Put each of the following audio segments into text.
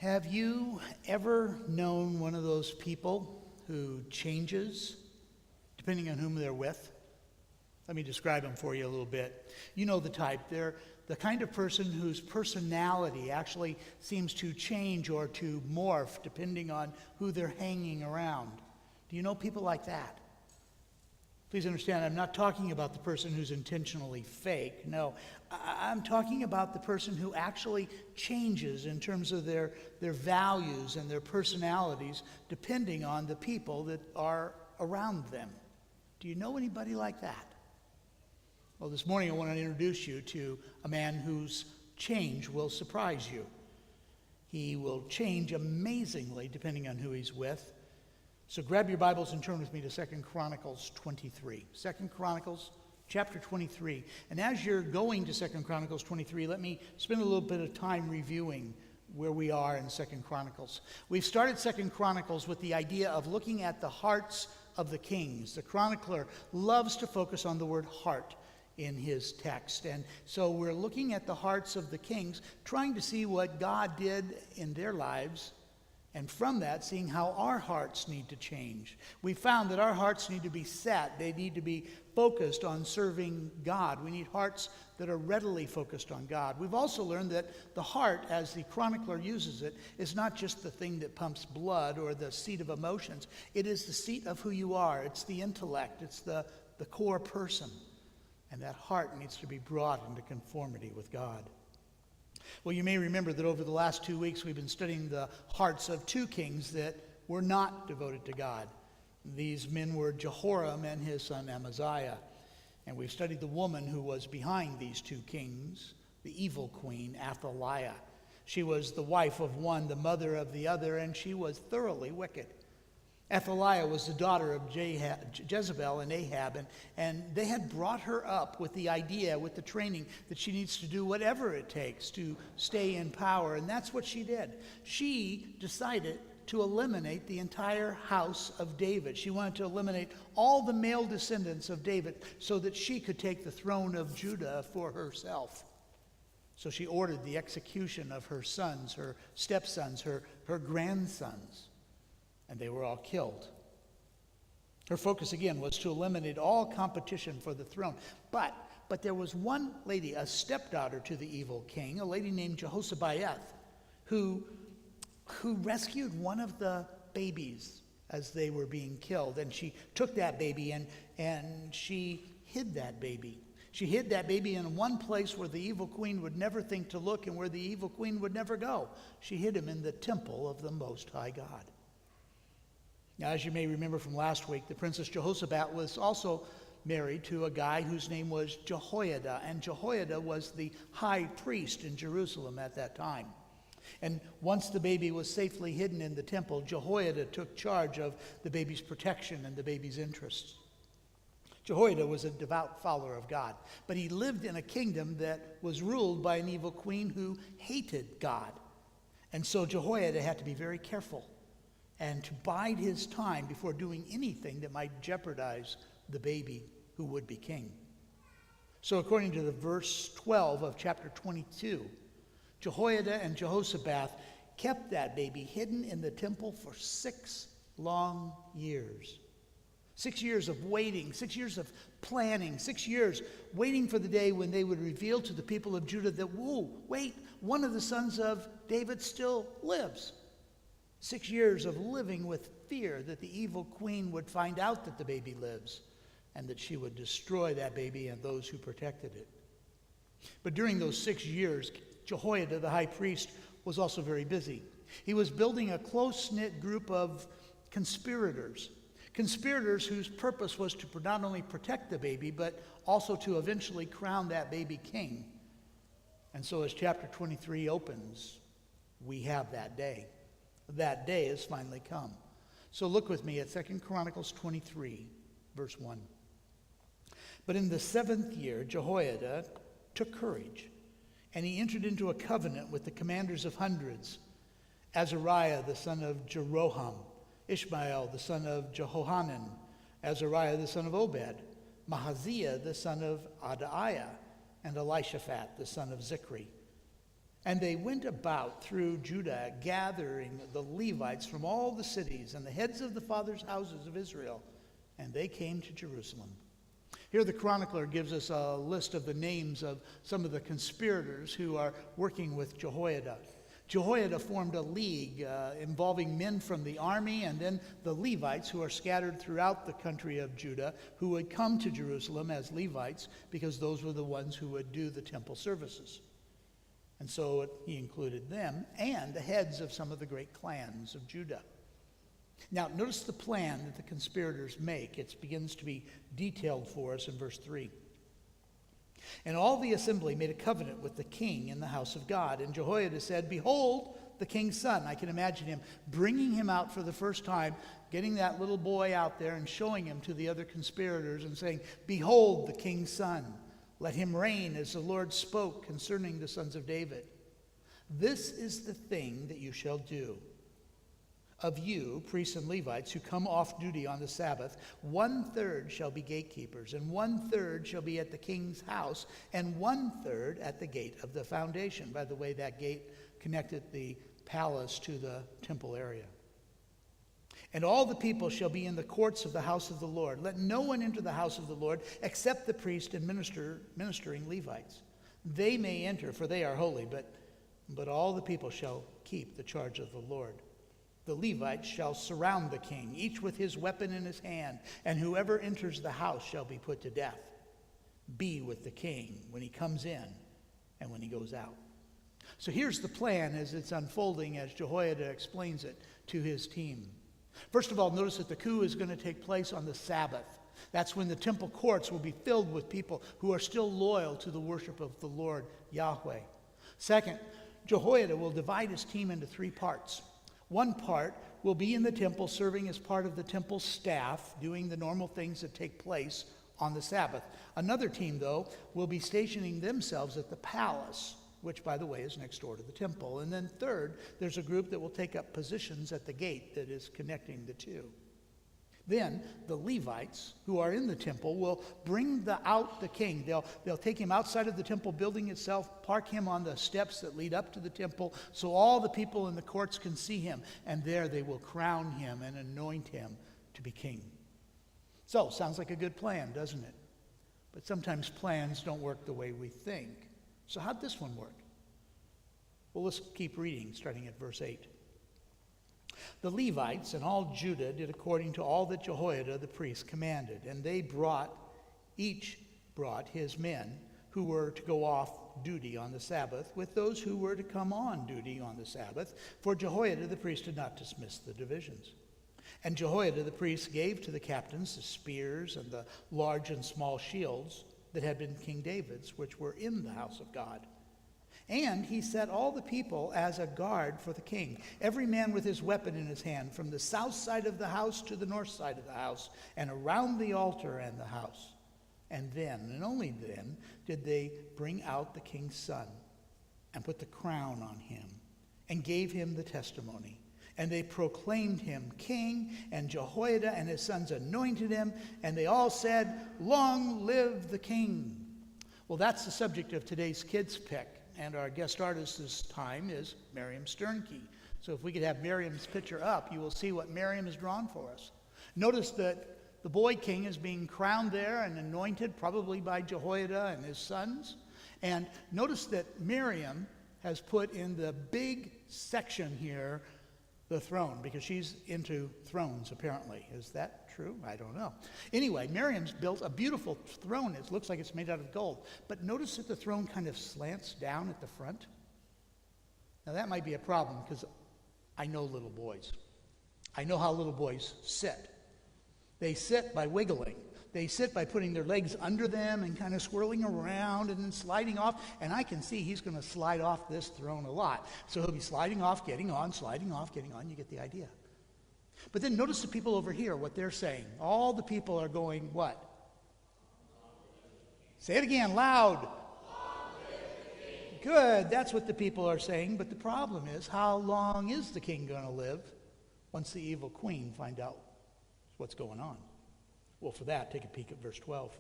Have you ever known one of those people who changes depending on whom they're with? Let me describe them for you a little bit. You know the type. They're the kind of person whose personality actually seems to change or to morph depending on who they're hanging around. Do you know people like that? Please understand, I'm not talking about the person who's intentionally fake. No, I'm talking about the person who actually changes in terms of their values and their personalities depending on the people that are around them. Do you know anybody like that? Well, this morning I want to introduce you to a man whose change will surprise you. He will change amazingly depending on who he's with. So grab your Bibles and turn with me to 2 Chronicles 23. 2 Chronicles chapter 23. And as you're going to 2 Chronicles 23, let me spend a little bit of time reviewing where we are in 2 Chronicles. We've started 2 Chronicles with the idea of looking at the hearts of the kings. The chronicler loves to focus on the word heart in his text. And so we're looking at the hearts of the kings, trying to see what God did in their lives, and from that, seeing how our hearts need to change. We found that our hearts need to be set. They need to be focused on serving God. We need hearts that are readily focused on God. We've also learned that the heart, as the chronicler uses it, is not just the thing that pumps blood or the seat of emotions. It is the seat of who you are. It's the intellect. It's the core person. And that heart needs to be brought into conformity with God. Well, you may remember that over the last 2 weeks we've been studying the hearts of two kings that were not devoted to God. These men were Jehoram and his son Amaziah. And we've studied the woman who was behind these two kings, the evil queen Athaliah. She was the wife of one, the mother of the other, and she was thoroughly wicked. Athaliah was the daughter of Jezebel and Ahab, and they had brought her up with the idea, with the training, that she needs to do whatever it takes to stay in power, and that's what she did. She decided to eliminate the entire house of David. She wanted to eliminate all the male descendants of David so that she could take the throne of Judah for herself. So she ordered the execution of her sons, her stepsons, her grandsons. And they were all killed. Her focus, again, was to eliminate all competition for the throne. But there was one lady, a stepdaughter to the evil king, a lady named Jehoshaphat, who rescued one of the babies as they were being killed. And she took that baby and she hid that baby. She hid that baby in one place where the evil queen would never think to look and where the evil queen would never go. She hid him in the temple of the Most High God. Now, as you may remember from last week, the Princess Jehoshaphat was also married to a guy whose name was Jehoiada, and Jehoiada was the high priest in Jerusalem at that time. And once the baby was safely hidden in the temple, Jehoiada took charge of the baby's protection and the baby's interests. Jehoiada was a devout follower of God, but he lived in a kingdom that was ruled by an evil queen who hated God. And so Jehoiada had to be very careful and to bide his time before doing anything that might jeopardize the baby who would be king. So according to the verse 12 of chapter 22, Jehoiada and Jehoshaphat kept that baby hidden in the temple for 6 long years. 6 years of waiting, 6 years of planning, 6 years waiting for the day when they would reveal to the people of Judah that, whoa, wait, one of the sons of David still lives. 6 years of living with fear that the evil queen would find out that the baby lives and that she would destroy that baby and those who protected it. But during those 6 years, Jehoiada, the high priest, was also very busy. He was building a close-knit group of conspirators whose purpose was to not only protect the baby, but also to eventually crown that baby king. And so as chapter 23 opens, we have that day. That day has finally come. So look with me at 2 Chronicles 23, verse 1. But in the 7th year, Jehoiada took courage, and he entered into a covenant with the commanders of hundreds, Azariah the son of Jeroham, Ishmael the son of Jehohanan, Azariah the son of Obed, Mahaziah the son of Adaiah, and Elishaphat the son of Zichri. And they went about through Judah, gathering the Levites from all the cities and the heads of the fathers' houses of Israel, and they came to Jerusalem. Here the chronicler gives us a list of the names of some of the conspirators who are working with Jehoiada. Jehoiada formed a league involving men from the army and then the Levites, who are scattered throughout the country of Judah, who would come to Jerusalem as Levites because those were the ones who would do the temple services. And so he included them and the heads of some of the great clans of Judah. Now, notice the plan that the conspirators make. It begins to be detailed for us in verse 3. And all the assembly made a covenant with the king in the house of God. And Jehoiada said, "Behold, the king's son." I can imagine him bringing him out for the first time, getting that little boy out there and showing him to the other conspirators and saying, "Behold, the king's son. Let him reign as the Lord spoke concerning the sons of David. This is the thing that you shall do. Of you, priests and Levites, who come off duty on the Sabbath, 1/3 shall be gatekeepers, and 1/3 shall be at the king's house, and 1/3 at the gate of the foundation." By the way, that gate connected the palace to the temple area. "And all the people shall be in the courts of the house of the Lord. Let no one enter the house of the Lord except the priest and ministering Levites. They may enter, for they are holy, but all the people shall keep the charge of the Lord. The Levites shall surround the king, each with his weapon in his hand, and whoever enters the house shall be put to death. Be with the king when he comes in and when he goes out." So here's the plan as it's unfolding, as Jehoiada explains it to his team. First of all, notice that the coup is going to take place on the Sabbath. That's when the temple courts will be filled with people who are still loyal to the worship of the Lord Yahweh. Second, Jehoiada will divide his team into 3 parts. One part will be in the temple, serving as part of the temple staff, doing the normal things that take place on the Sabbath. Another team, though, will be stationing themselves at the palace, which, by the way, is next door to the temple. And then third, there's a group that will take up positions at the gate that is connecting the two. Then the Levites, who are in the temple, will bring out the king. They'll take him outside of the temple building itself, park him on the steps that lead up to the temple, so all the people in the courts can see him. And there they will crown him and anoint him to be king. So, sounds like a good plan, doesn't it? But sometimes plans don't work the way we think. So how'd this one work? Well, let's keep reading, starting at verse 8. "The Levites and all Judah did according to all that Jehoiada the priest commanded, and they each brought his men who were to go off duty on the Sabbath with those who were to come on duty on the Sabbath, for Jehoiada the priest did not dismiss the divisions. And Jehoiada the priest gave to the captains the spears and the large and small shields that had been King David's, which were in the house of God. And he set all the people as a guard for the king, every man with his weapon in his hand, from the south side of the house to the north side of the house, and around the altar and the house. And then, and only then, did they bring out the king's son, and put the crown on him, and gave him the testimony. And they proclaimed him king, and Jehoiada and his sons anointed him, and they all said, 'Long live the king.'" Well, that's the subject of today's kids' pick. And our guest artist this time is Miriam Sternke. So if we could have Miriam's picture up, you will see what Miriam has drawn for us. Notice that the boy king is being crowned there and anointed, probably by Jehoiada and his sons. And notice that Miriam has put in the big section here the throne, because she's into thrones, apparently. Is that true? I don't know. Anyway, Miriam's built a beautiful throne. It looks like it's made out of gold. But notice that the throne kind of slants down at the front. Now, that might be a problem, because I know little boys. I know how little boys sit. They sit by wiggling. They sit by putting their legs under them and kind of swirling around and then sliding off. And I can see he's going to slide off this throne a lot. So he'll be sliding off, getting on, sliding off, getting on. You get the idea. But then notice the people over here, what they're saying. All the people are going, what? Say it again, loud. Good, that's what the people are saying. But the problem is, how long is the king going to live once the evil queen finds out what's going on? Well, for that, take a peek at verse 12.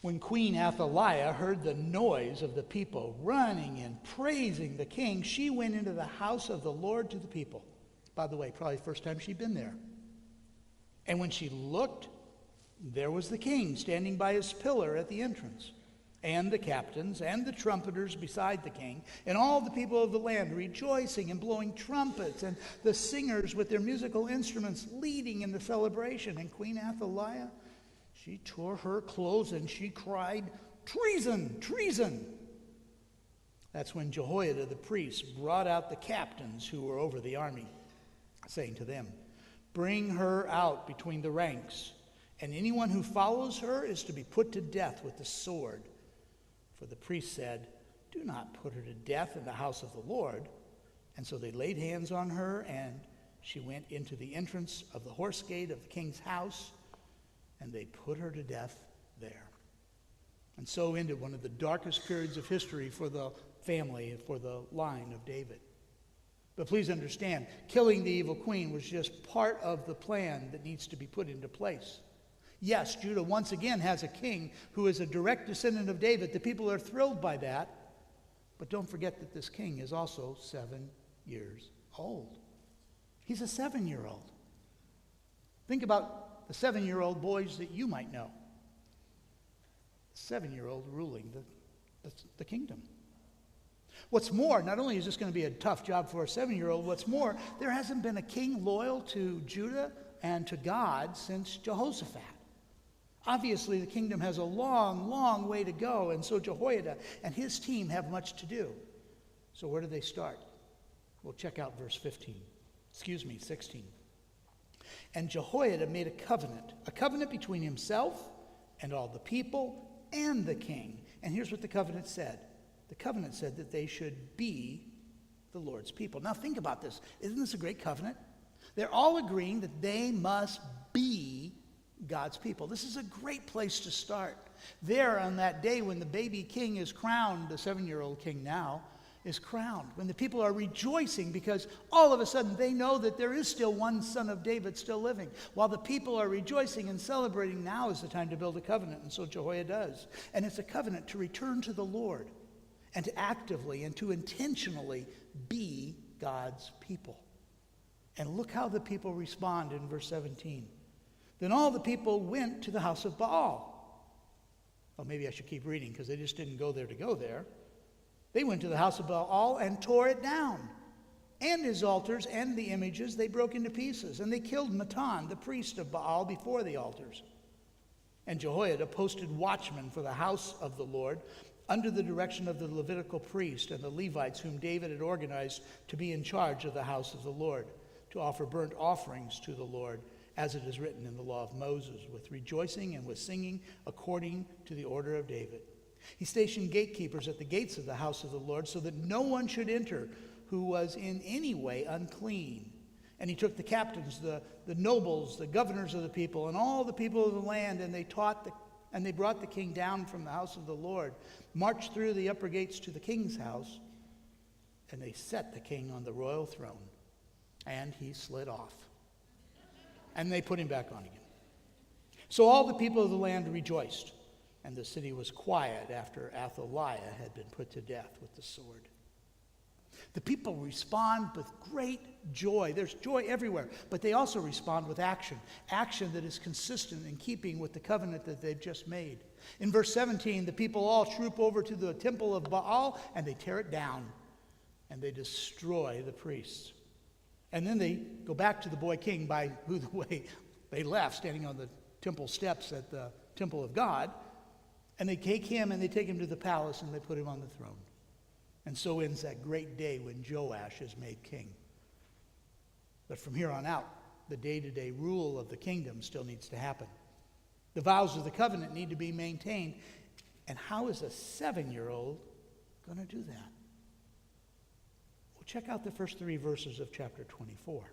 When Queen Athaliah heard the noise of the people running and praising the king, she went into the house of the Lord to the people. By the way, probably the first time she'd been there. And when she looked, there was the king standing by his pillar at the entrance, and the captains and the trumpeters beside the king, and all the people of the land rejoicing and blowing trumpets, and the singers with their musical instruments leading in the celebration. And Queen Athaliah, she tore her clothes and she cried, "Treason! Treason!" That's when Jehoiada the priest brought out the captains who were over the army, saying to them, "Bring her out between the ranks, and anyone who follows her is to be put to death with the sword." For the priest said, "Do not put her to death in the house of the Lord." And so they laid hands on her, and she went into the entrance of the horse gate of the king's house, and they put her to death there. And so ended one of the darkest periods of history for the family and for the line of David. But please understand, killing the evil queen was just part of the plan that needs to be put into place. Yes, Judah once again has a king who is a direct descendant of David. The people are thrilled by that. But don't forget that this king is also 7 years old. He's a 7-year-old. Think about the 7-year-old boys that you might know. 7-year-old ruling the kingdom. What's more, not only is this going to be a tough job for a 7-year-old, what's more, there hasn't been a king loyal to Judah and to God since Jehoshaphat. Obviously, the kingdom has a long, long way to go, and so Jehoiada and his team have much to do. So where do they start? Well, check out verse 16. And Jehoiada made a covenant between himself and all the people and the king. And here's what the covenant said. The covenant said that they should be the Lord's people. Now think about this. Isn't this a great covenant? They're all agreeing that they must be God's people. This is a great place to start. There on that day when the baby king is crowned, the 7-year-old king now is crowned, when the people are rejoicing because all of a sudden they know that there is still one son of David still living. While the people are rejoicing and celebrating, now is the time to build a covenant, and so Jehoiada does. And it's a covenant to return to the Lord and to actively and to intentionally be God's people. And look how the people respond in verse 17. Then all the people went to the house of Baal. Oh, maybe I should keep reading because they just didn't go there to go there. They went to the house of Baal and tore it down. And his altars and the images they broke into pieces. And they killed Mattan, the priest of Baal, before the altars. And Jehoiada posted watchmen for the house of the Lord under the direction of the Levitical priest and the Levites whom David had organized to be in charge of the house of the Lord, to offer burnt offerings to the Lord, as it is written in the law of Moses, with rejoicing and with singing according to the order of David. He stationed gatekeepers at the gates of the house of the Lord so that no one should enter who was in any way unclean. And he took the captains, the nobles, the governors of the people, and all the people of the land, and they brought the king down from the house of the Lord, marched through the upper gates to the king's house, and they set the king on the royal throne, and he slid off. And they put him back on again. So all the people of the land rejoiced, and the city was quiet after Athaliah had been put to death with the sword. The people respond with great joy. There's joy everywhere, but they also respond with action. Action that is consistent in keeping with the covenant that they've just made. In verse 17, the people all troop over to the temple of Baal, and they tear it down, and they destroy the priests. And then they go back to the boy king, by who, the way they left, standing on the temple steps at the temple of God. And they take him and they take him to the palace and they put him on the throne. And so ends that great day when Joash is made king. But from here on out, the day-to-day rule of the kingdom still needs to happen. The vows of the covenant need to be maintained. And how is a 7-year-old going to do that? Check out the first 3 verses of chapter 24.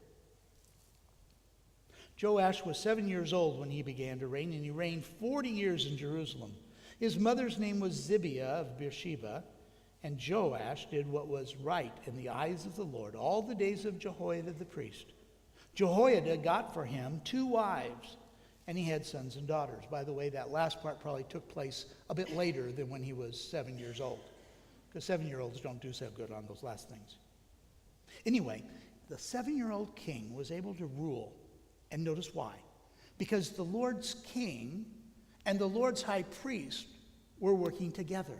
Joash was 7 years old when he began to reign, and he reigned 40 years in Jerusalem. His mother's name was Zibiah of Beersheba, and Joash did what was right in the eyes of the Lord all the days of Jehoiada the priest. Jehoiada got for him 2 wives, And he had sons and daughters. By the way, that last part probably took place a bit later than when he was 7 years old, because 7-year-olds don't do so good on those last things. Anyway, the 7-year-old king was able to rule, and notice why. Because the Lord's king and the Lord's high priest were working together.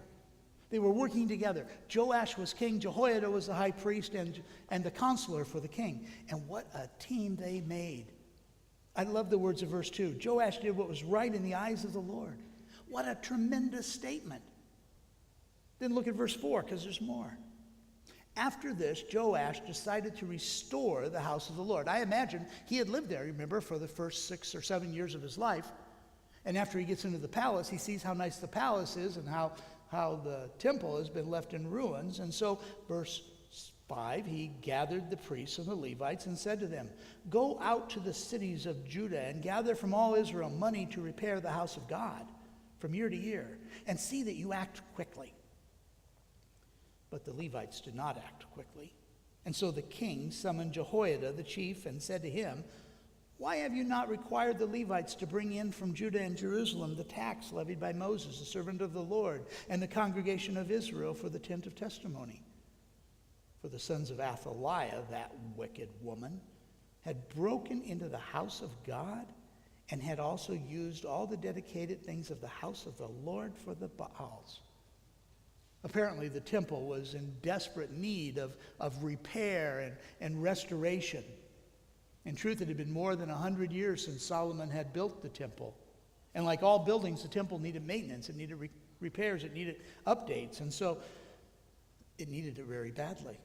They were working together. Joash was king, Jehoiada was the high priest and the counselor for the king. And what a team they made. I love the words of verse 2. Joash did what was right in the eyes of the Lord. What a tremendous statement. Then look at verse 4, because there's more. After this, Joash decided to restore the house of the Lord. I imagine he had lived there, remember, for the first 6 or 7 years of his life. And after he gets into the palace, he sees how nice the palace is and how the temple has been left in ruins. And so, verse 5, he gathered the priests and the Levites and said to them, "Go out to the cities of Judah and gather from all Israel money to repair the house of God from year to year, and see that you act quickly." But the Levites did not act quickly. And so the king summoned Jehoiada the chief and said to him, "Why have you not required the Levites to bring in from Judah and Jerusalem the tax levied by Moses, the servant of the Lord, and the congregation of Israel for the tent of testimony?" For the sons of Athaliah, that wicked woman, had broken into the house of God and had also used all the dedicated things of the house of the Lord for the Baals. Apparently, the temple was in desperate need of repair and restoration. In truth, it had been more than 100 years since Solomon had built the temple. And like all buildings, the temple needed maintenance. It needed repairs. It needed updates. And so it needed it very badly.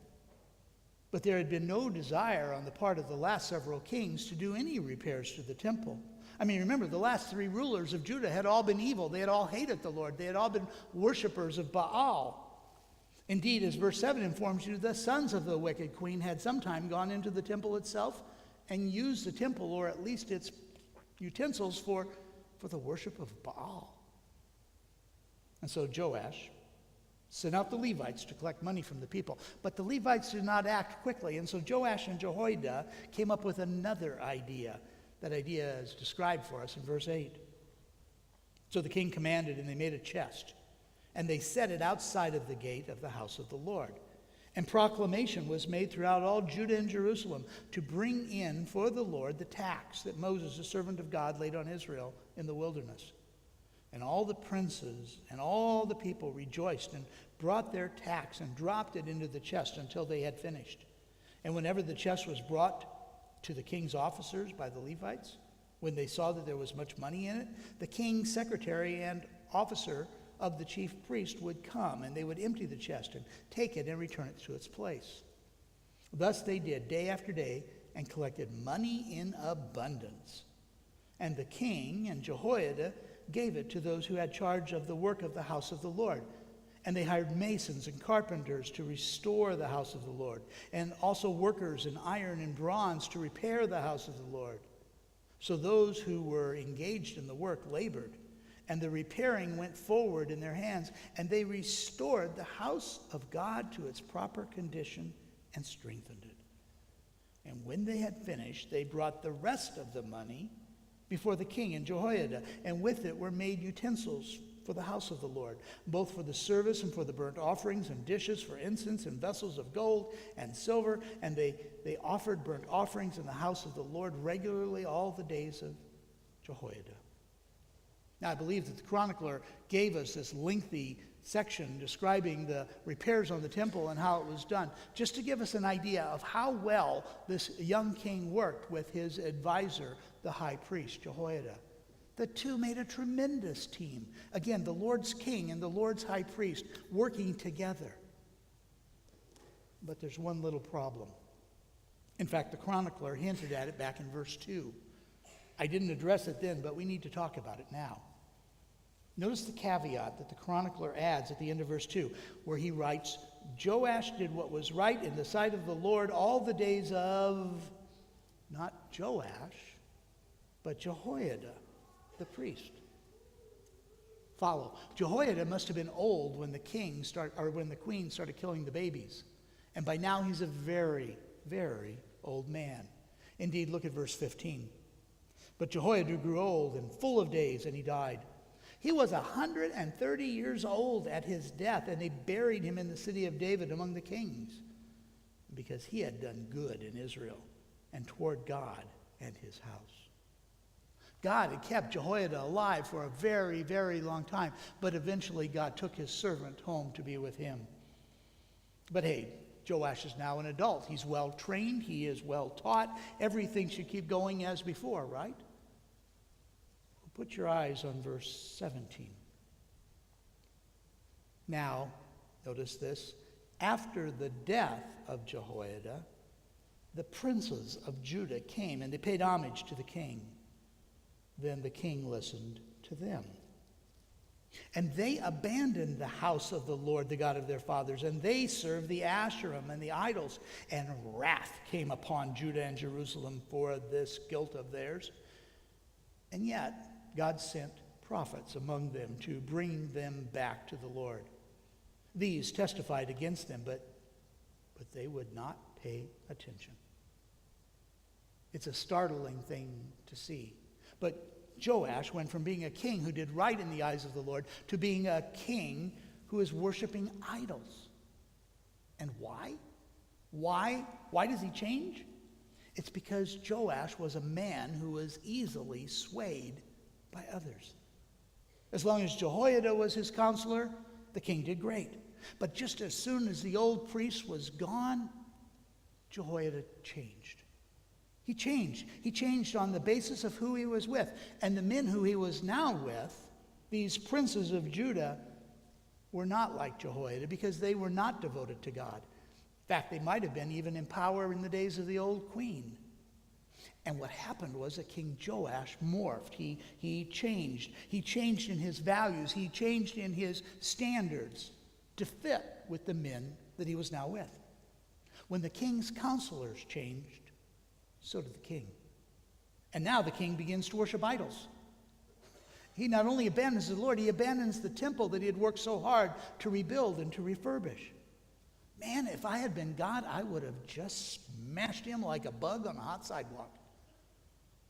But there had been no desire on the part of the last several kings to do any repairs to the temple. I mean, remember, the last 3 rulers of Judah had all been evil. They had all hated the Lord. They had all been worshipers of Baal. Indeed, as verse 7 informs you, the sons of the wicked queen had sometime gone into the temple itself and used the temple, or at least its utensils, for the worship of Baal. And so Joash sent out the Levites to collect money from the people. But the Levites did not act quickly, and so Joash and Jehoiada came up with another idea. That idea is described for us in verse 8. So the king commanded, and they made a chest, and they set it outside of the gate of the house of the Lord. And proclamation was made throughout all Judah and Jerusalem to bring in for the Lord the tax that Moses, the servant of God, laid on Israel in the wilderness. And all the princes and all the people rejoiced and brought their tax and dropped it into the chest until they had finished. And whenever the chest was brought to the king's officers by the Levites, when they saw that there was much money in it, the king's secretary and officer of the chief priest would come, and they would empty the chest and take it and return it to its place. Thus they did day after day and collected money in abundance. And the king and Jehoiada gave it to those who had charge of the work of the house of the Lord. And they hired masons and carpenters to restore the house of the Lord, and also workers in iron and bronze to repair the house of the Lord. So those who were engaged in the work labored, and the repairing went forward in their hands, and they restored the house of God to its proper condition and strengthened it. And when they had finished, they brought the rest of the money before the king and Jehoiada, and with it were made utensils for the house of the Lord, both for the service and for the burnt offerings, and dishes for incense, and vessels of gold and silver. And they offered burnt offerings in the house of the Lord regularly all the days of Jehoiada. Now, I believe that the chronicler gave us this lengthy section describing the repairs on the temple and how it was done, just to give us an idea of how well this young king worked with his advisor, the high priest, Jehoiada. The two made a tremendous team. Again, the Lord's king and the Lord's high priest working together. But there's one little problem. In fact, the chronicler hinted at it back in verse 2. I didn't address it then, but we need to talk about it now. Notice the caveat that the chronicler adds at the end of verse 2, where he writes, Joash did what was right in the sight of the Lord all the days of, not Joash, but Jehoiada, the priest. Follow. Jehoiada must have been old when the queen started killing the babies. And by now he's a very, very old man. Indeed, look at verse 15. But Jehoiada grew old and full of days, and he died. He was 130 years old at his death, and they buried him in the city of David among the kings, because he had done good in Israel and toward God and his house. God had kept Jehoiada alive for a very, very long time, but eventually God took his servant home to be with him. But hey, Joash is now an adult. He's well trained. He is well taught. Everything should keep going as before, right? Put your eyes on verse 17. Now, notice this. After the death of Jehoiada, the princes of Judah came and they paid homage to the king. Then the king listened to them. And they abandoned the house of the Lord, the God of their fathers, and they served the Asherim and the idols. And wrath came upon Judah and Jerusalem for this guilt of theirs. And yet, God sent prophets among them to bring them back to the Lord. These testified against them, but they would not pay attention. It's a startling thing to see. But Joash went from being a king who did right in the eyes of the Lord to being a king who is worshiping idols. And why? Why does he change? It's because Joash was a man who was easily swayed by others. As long as Jehoiada was his counselor, the king did great. But just as soon as the old priest was gone, Jehoiada changed. He changed. He changed on the basis of who he was with. And the men who he was now with, these princes of Judah, were not like Jehoiada because they were not devoted to God. In fact, they might have been even in power in the days of the old queen. And what happened was that King Joash morphed. He changed. He changed in his values. He changed in his standards to fit with the men that he was now with. When the king's counselors changed, so did the king. And now the king begins to worship idols. He not only abandons the Lord, he abandons the temple that he had worked so hard to rebuild and to refurbish. Man, if I had been God, I would have just smashed him like a bug on a hot sidewalk.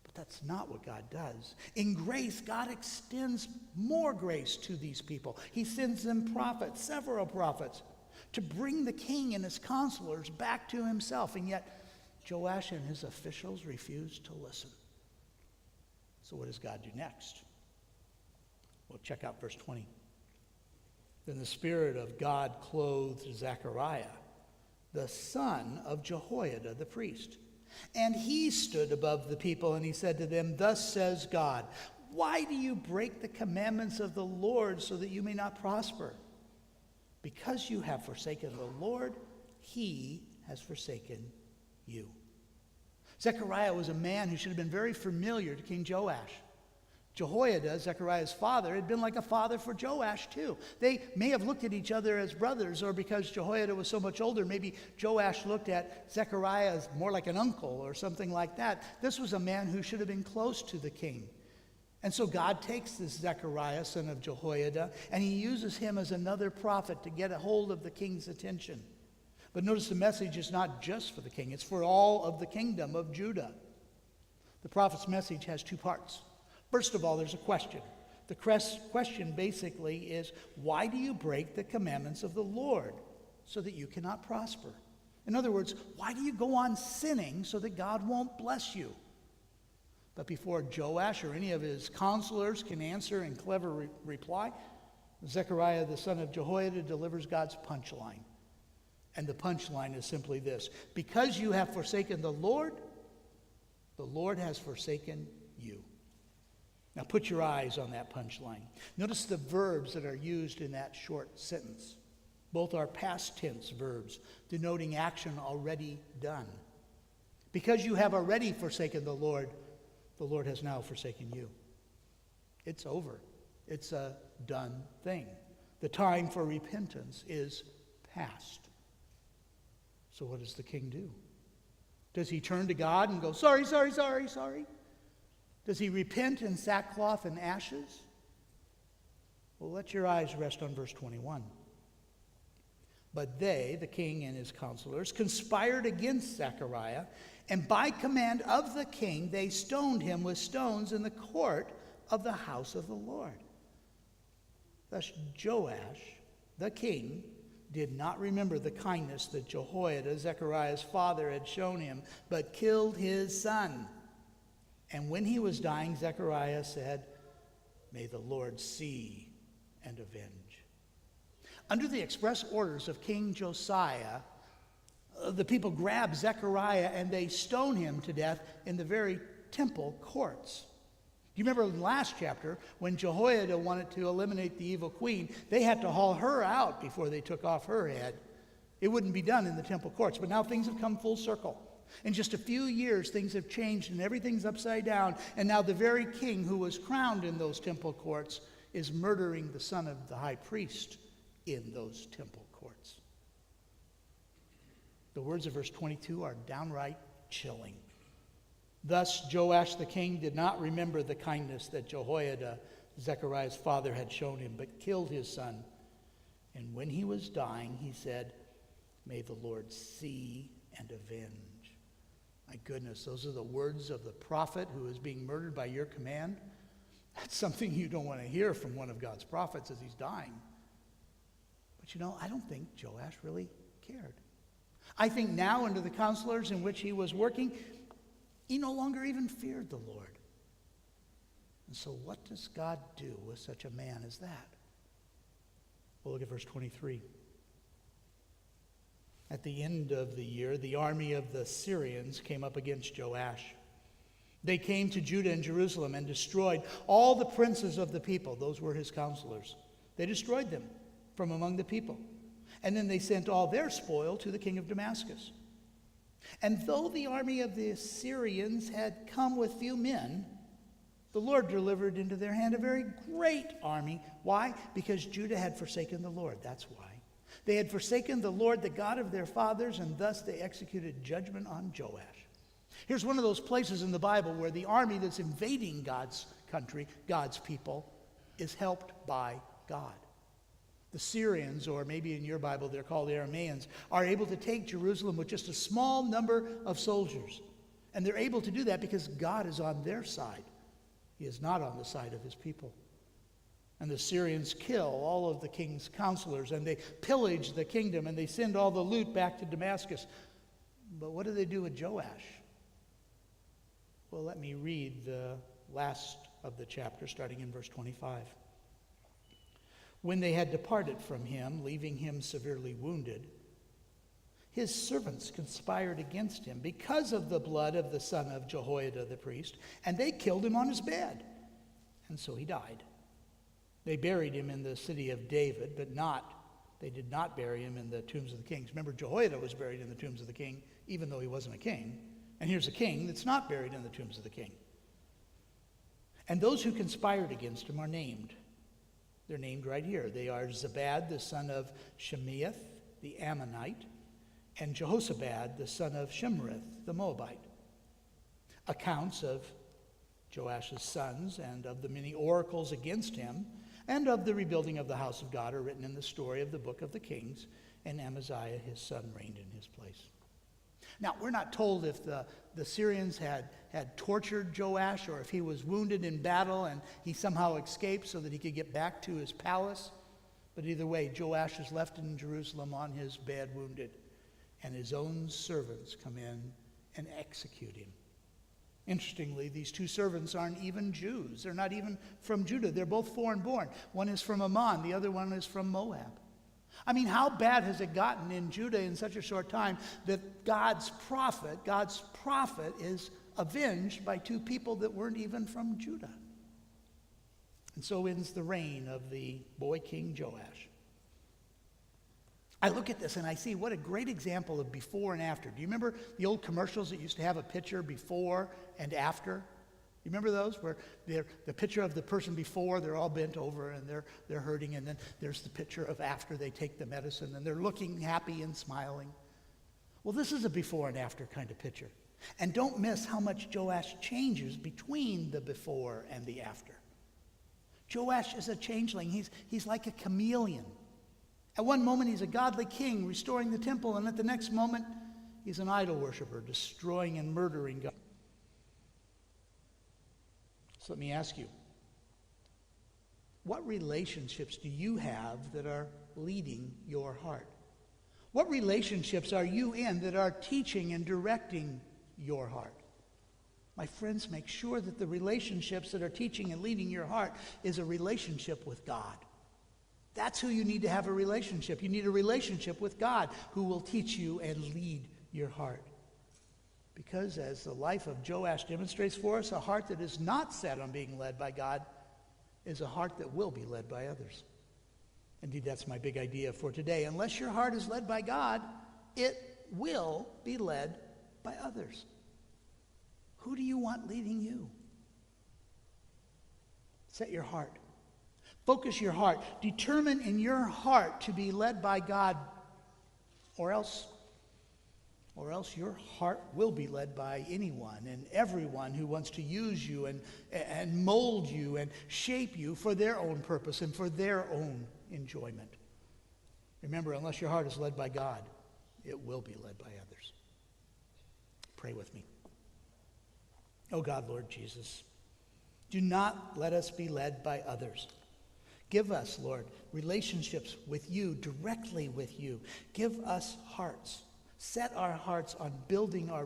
But that's not what God does. In grace, God extends more grace to these people. He sends them prophets, several prophets, to bring the king and his counselors back to himself. And yet, Joash and his officials refused to listen. So what does God do next? Well, check out verse 20. Then the Spirit of God clothed Zechariah, the son of Jehoiada the priest. And he stood above the people, and he said to them, "Thus says God, why do you break the commandments of the Lord so that you may not prosper? Because you have forsaken the Lord, he has forsaken you." Zechariah was a man who should have been very familiar to King Joash. Jehoiada, Zechariah's father, had been like a father for Joash too. They may have looked at each other as brothers, or because Jehoiada was so much older, maybe Joash looked at Zechariah as more like an uncle or something like that. This was a man who should have been close to the king. And so God takes this Zechariah, son of Jehoiada, and he uses him as another prophet to get a hold of the king's attention. But notice the message is not just for the king, it's for all of the kingdom of Judah. The prophet's message has two parts. First of all, there's a question. The question basically is, why do you break the commandments of the Lord so that you cannot prosper? In other words, why do you go on sinning so that God won't bless you? But before Joash or any of his counselors can answer in clever reply, Zechariah, the son of Jehoiada, delivers God's punchline. And the punchline is simply this: because you have forsaken the Lord has forsaken you. Now put your eyes on that punchline. Notice the verbs that are used in that short sentence. Both are past tense verbs, denoting action already done. Because you have already forsaken the Lord has now forsaken you. It's over. It's a done thing. The time for repentance is past. So what does the king do? Does he turn to God and go, sorry? Does he repent in sackcloth and ashes? Well, let your eyes rest on verse 21. But they, the king and his counselors, conspired against Zechariah, and by command of the king, they stoned him with stones in the court of the house of the Lord. Thus Joash, the king, did not remember the kindness that Jehoiada, Zechariah's father, had shown him, but killed his son. And when he was dying, Zechariah said, "May the Lord see and avenge." Under the express orders of King Josiah, the people grabbed Zechariah and they stoned him to death in the very temple courts. You remember in the last chapter, when Jehoiada wanted to eliminate the evil queen, they had to haul her out before they took off her head. It wouldn't be done in the temple courts, but now things have come full circle. In just a few years, things have changed and everything's upside down, and now the very king who was crowned in those temple courts is murdering the son of the high priest in those temple courts. The words of verse 22 are downright chilling. Thus Joash the king did not remember the kindness that Jehoiada, Zechariah's father, had shown him, but killed his son. And when he was dying, he said, "May the Lord see and avenge." My goodness, those are the words of the prophet who is being murdered by your command. That's something you don't want to hear from one of God's prophets as he's dying. But you know, I don't think Joash really cared. I think now, under the counselors in which he was working, he no longer even feared the Lord. And so what does God do with such a man as that? Well, look at verse 23. At the end of the year, the army of the Syrians came up against Joash. They came to Judah and Jerusalem and destroyed all the princes of the people. Those were his counselors. They destroyed them from among the people. And then they sent all their spoil to the king of Damascus. And though the army of the Assyrians had come with few men, the Lord delivered into their hand a very great army. Why? Because Judah had forsaken the Lord. That's why. They had forsaken the Lord, the God of their fathers, and thus they executed judgment on Joash. Here's one of those places in the Bible where the army that's invading God's country, God's people, is helped by God. The Syrians, or maybe in your Bible they're called Arameans, are able to take Jerusalem with just a small number of soldiers. And they're able to do that because God is on their side. He is not on the side of his people. And the Syrians kill all of the king's counselors, and they pillage the kingdom, and they send all the loot back to Damascus. But what do they do with Joash? Well, let me read the last of the chapter, starting in verse 25. When they had departed from him, leaving him severely wounded, his servants conspired against him because of the blood of the son of Jehoiada the priest, and they killed him on his bed. And so he died. They buried him in the city of David, but they did not bury him in the tombs of the kings. Remember, Jehoiada was buried in the tombs of the king, even though he wasn't a king. And here's a king that's not buried in the tombs of the king. And those who conspired against him are named. They're named right here. They are Zabad, the son of Shemeath, the Ammonite, and Jehosabad, the son of Shimrith, the Moabite. Accounts of Joash's sons and of the many oracles against him and of the rebuilding of the house of God are written in the story of the book of the Kings, and Amaziah his son reigned in his place. Now, we're not told if the Syrians had tortured Joash or if he was wounded in battle and he somehow escaped so that he could get back to his palace. But either way, Joash is left in Jerusalem on his bed wounded, and his own servants come in and execute him. Interestingly, these two servants aren't even Jews. They're not even from Judah. They're both foreign born. One is from Ammon, the other one is from Moab. I mean, how bad has it gotten in Judah in such a short time that God's prophet is avenged by two people that weren't even from Judah? And so ends the reign of the boy king Joash. I look at this and I see what a great example of before and after. Do you remember the old commercials that used to have a picture before and after? You remember those where the picture of the person before, they're all bent over and they're hurting, and then there's the picture of after they take the medicine and they're looking happy and smiling. Well, this is a before and after kind of picture. And don't miss how much Joash changes between the before and the after. Joash is a changeling. He's like a chameleon. At one moment, he's a godly king restoring the temple, and at the next moment, he's an idol worshiper destroying and murdering God. So let me ask you, what relationships do you have that are leading your heart? What relationships are you in that are teaching and directing your heart? My friends, make sure that the relationships that are teaching and leading your heart is a relationship with God. That's who you need to have a relationship. You need a relationship with God who will teach you and lead your heart. Because as the life of Joash demonstrates for us, a heart that is not set on being led by God is a heart that will be led by others. Indeed, that's my big idea for today. Unless your heart is led by God, it will be led by others. Who do you want leading you? Set your heart. Focus your heart. Determine in your heart to be led by God, or else your heart will be led by anyone and everyone who wants to use you and mold you and shape you for their own purpose and for their own enjoyment. Remember, unless your heart is led by God, it will be led by others. Pray with me. Oh God, Lord Jesus, do not let us be led by others. Give us, Lord, relationships with you, directly with you. Give us hearts. Set our hearts on building our